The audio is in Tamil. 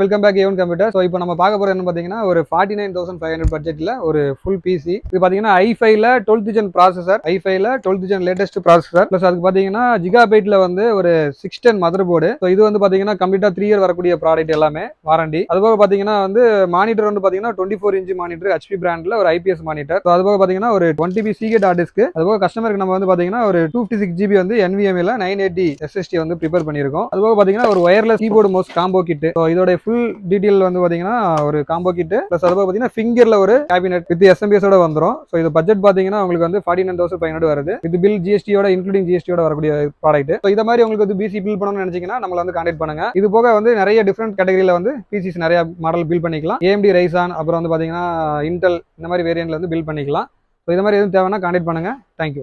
Welcome back Avon computer. So இப்போ நம்ம பார்க்க போகிறது என்ன பார்த்தீங்கன்னா ஒரு 49,500 பட்ஜெட்டில் ஒரு ஃபுல் பிசி. இது பார்த்தீங்கன்னா i5ல 12th ஜென் ப்ராசஸர், i5ல 12th gen latest processor plus அதுக்கு பார்த்தீங்கன்னா ஜிகாபைட்ல வந்து ஒரு 610 மதர் போர்டு. ஸோ இது வந்து பார்த்தீங்கன்னா கம்ப்ளீட்டாக 3 இயர் வரக்கூடிய ப்ராடக்ட் எல்லாமே வாரண்டி. அதுபோக பார்த்தீங்கன்னா வந்து மானிட்டர் வந்து பார்த்தீங்கன்னா 24 இன்ச் மானிட்டர் HP பிராண்டில் ஒரு IPS மானிட்டர். ஸோ அதுபோக பார்த்தீங்கன்னா ஒரு 20 GB சீகேட் ஹார்ட் டிஸ்க். அதுபோக கஸ்டமருக்கு நம்ம வந்து பார்த்தீங்கன்னா ஒரு 256 GB வந்து NVMe 980 SSD வந்து ப்ரிப்பேர் பண்ணியிருக்கோம். அதுபோக பார்த்தீங்கன்னா ஒரு wireless keyboard mouse combo kit. So இதோட ஃபுல் டீடைல் வந்து பாத்தீங்கன்னா ஒரு காம்போ கிட் பிளஸ் அது பாத்தீங்கன்னா ஃபிங்கர்ல ஒரு கேபினெட் வித் SMBS ஓட வந்துரும். சோ இது பட்ஜெட் பாத்தீங்கன்னா உங்களுக்கு வந்து 49,500 வருது. இது பில் GST-யோட இன்க்ளூடிங் GST-யோட வரக்கூடிய ப்ராடக்ட். சோ இத மாதிரி உங்களுக்கு வந்து பிசி பில் பண்ணணும்னு நினைச்சீங்கன்னா நம்மள வந்து கான்டாக்ட் பண்ணுங்க. இது போக வந்து நிறைய டிஃபரெண்ட் கேட்டகரியில வந்து பிசிஸ் நிறைய மாடல் பில் பண்ணிக்கலாம். AMD Ryzen அப்புறம் வந்து பாத்தீங்கன்னா Intel இந்த மாதிரி வேரியன்ட்ல வந்து பில் பண்ணிக்கலாம். சோ இந்த மாதிரி எதுவும் தேவைன்னா கான்டாக்ட் பண்ணுங்க. தேங்க்யூ.